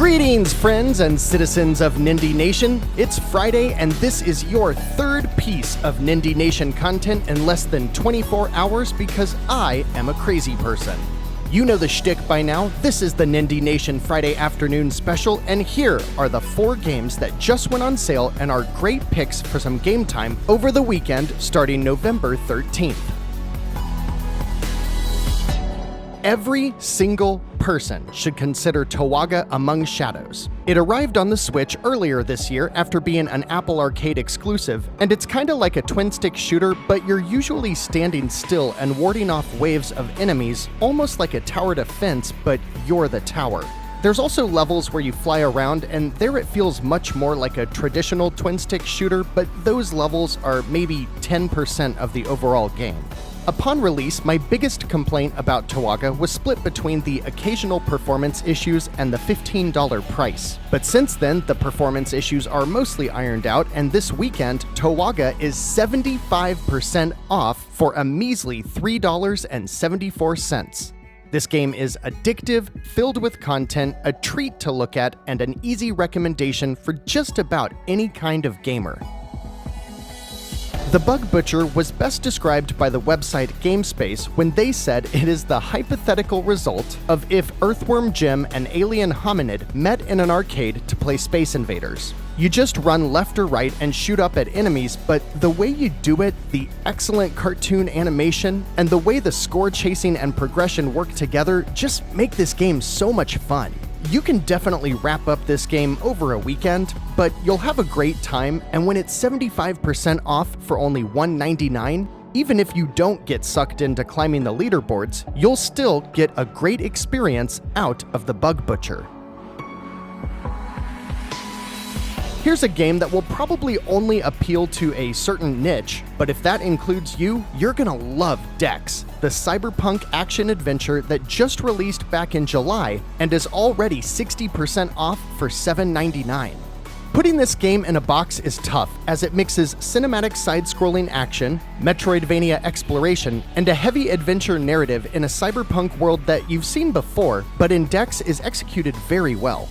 Greetings, friends and citizens of Nindie Nation. It's Friday, and this is your third piece of Nindie Nation content in less than 24 hours because I am a crazy person. You know the shtick by now. This is the Nindie Nation Friday afternoon special, and here are the 4 games that just went on sale and are great picks for some game time over the weekend starting November 13th. Every single person should consider Towaga Among Shadows. It arrived on the Switch earlier this year after being an Apple Arcade exclusive, and it's kinda like a twin-stick shooter, but you're usually standing still and warding off waves of enemies, almost like a tower defense, but you're the tower. There's also levels where you fly around, and there it feels much more like a traditional twin-stick shooter, but those levels are maybe 10% of the overall game. Upon release, my biggest complaint about Towaga was split between the occasional performance issues and the $15 price. But since then, the performance issues are mostly ironed out, and this weekend, Towaga is 75% off for a measly $3.74. This game is addictive, filled with content, a treat to look at, and an easy recommendation for just about any kind of gamer. The Bug Butcher was best described by the website GameSpace when they said it is the hypothetical result of if Earthworm Jim and Alien Hominid met in an arcade to play Space Invaders. You just run left or right and shoot up at enemies, but the way you do it, the excellent cartoon animation, and the way the score chasing and progression work together just make this game so much fun. You can definitely wrap up this game over a weekend, but you'll have a great time, and when it's 75% off for only $1.99, even if you don't get sucked into climbing the leaderboards, you'll still get a great experience out of the Bug Butcher. Here's a game that will probably only appeal to a certain niche, but if that includes you, you're gonna love Dex, the cyberpunk action-adventure that just released back in July and is already 60% off for $7.99. Putting this game in a box is tough, as it mixes cinematic side-scrolling action, Metroidvania exploration, and a heavy adventure narrative in a cyberpunk world that you've seen before, but in Dex is executed very well.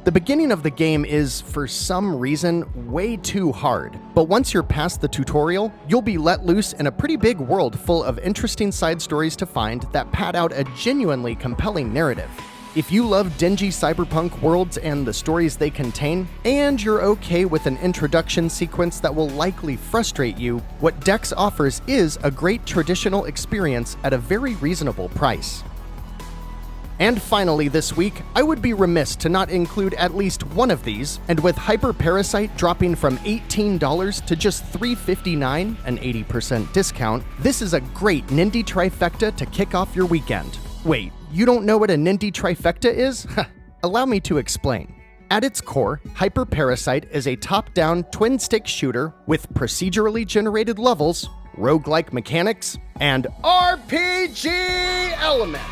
The beginning of the game is, for some reason, way too hard, but once you're past the tutorial, you'll be let loose in a pretty big world full of interesting side stories to find that pad out a genuinely compelling narrative. If you love dingy cyberpunk worlds and the stories they contain, and you're okay with an introduction sequence that will likely frustrate you, what Dex offers is a great traditional experience at a very reasonable price. And finally this week, I would be remiss to not include at least one of these, and with Hyperparasite dropping from $18 to just $3.59, an 80% discount, this is a great Nindie trifecta to kick off your weekend. Wait, you don't know what a Nindie trifecta is? Allow me to explain. At its core, Hyperparasite is a top-down twin-stick shooter with procedurally generated levels, roguelike mechanics, and RPG elements.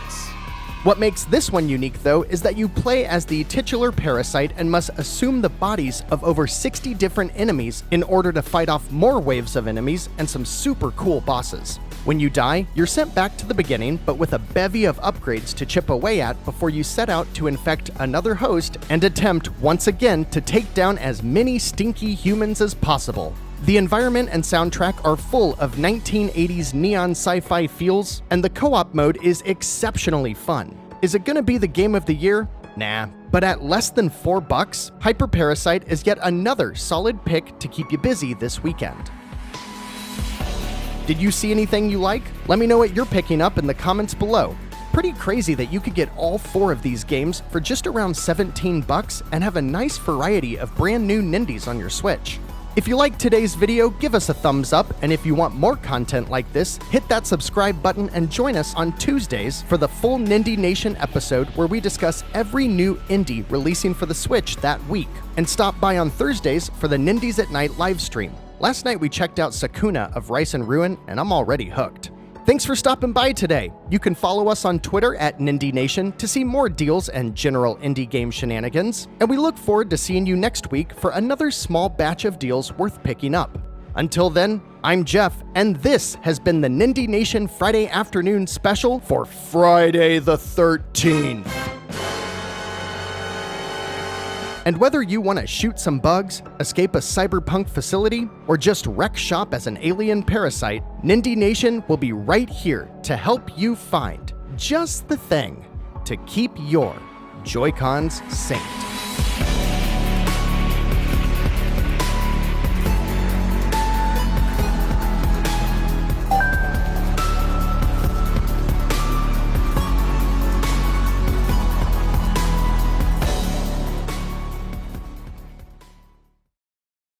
What makes this one unique, though, is that you play as the titular parasite and must assume the bodies of over 60 different enemies in order to fight off more waves of enemies and some super cool bosses. When you die, you're sent back to the beginning, but with a bevy of upgrades to chip away at before you set out to infect another host and attempt once again to take down as many stinky humans as possible. The environment and soundtrack are full of 1980s neon sci-fi feels, and the co-op mode is exceptionally fun. Is it gonna be the game of the year? Nah. But at less than $4, Hyperparasite is yet another solid pick to keep you busy this weekend. Did you see anything you like? Let me know what you're picking up in the comments below. Pretty crazy that you could get all 4 of these games for just around $17 and have a nice variety of brand new Nindies on your Switch. If you liked today's video, give us a thumbs up, and if you want more content like this, hit that subscribe button and join us on Tuesdays for the full Nindie Nation episode where we discuss every new indie releasing for the Switch that week. And stop by on Thursdays for the Nindies at Night livestream. Last night we checked out Sakuna of Rice and Ruin, and I'm already hooked. Thanks for stopping by today. You can follow us on Twitter at Nindie Nation to see more deals and general indie game shenanigans, and we look forward to seeing you next week for another small batch of deals worth picking up. Until then, I'm Jeff, and this has been the Nindie Nation Friday afternoon special for Friday the 13th. And whether you want to shoot some bugs, escape a cyberpunk facility, or just wreck shop as an alien parasite, Nindie Nation will be right here to help you find just the thing to keep your Joy-Cons synced.